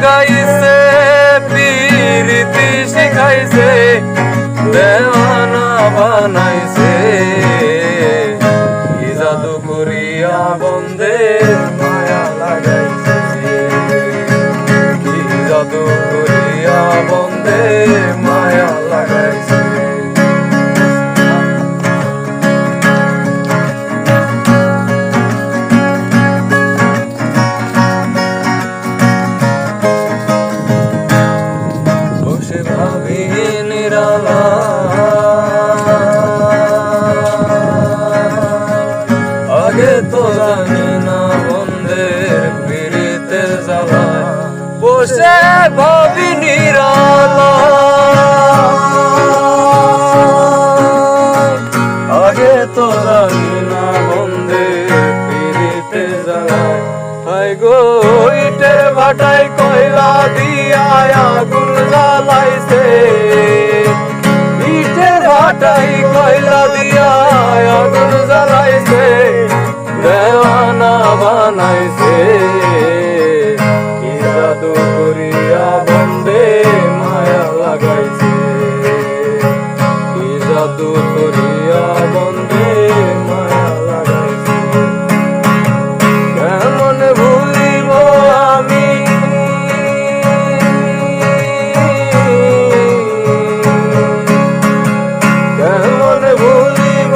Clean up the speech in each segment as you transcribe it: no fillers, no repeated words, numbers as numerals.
লাগাইছে পিরিতি শিখাইছে দেওয়ানা বানাইছে কি জাদু করিয়া বন্দে মায়া লাগাইছে কি জাদু করিয়া বন্দে মায়া লাগাইছে আগে তো জানি না বন্ধের পিরিতে জ্বালা বসে ভাবি নিরালা আগে তো জানি না বন্ধের পিরিতে জ্বালা হায় গো ইটের ভাটায় কয়লা দিয়া আগুন জ্বালাইছে ইটের ভাটায় কয়লা দিয়া আগুন জ্বালাইছে দেওয়ানা বানাইছে কি জাদু করিয়া বন্দে মায়া লাগাইছে কি জাদু করিয়া বন্দে মায়া লাগাইছে কেমন ভুলিব আমি কেমন ভুলিব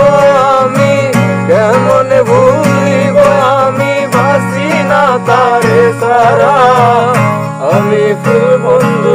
আমি কেমন ভুলিব আমি বাসি না তারে সারা আমি ফুল বন্ধু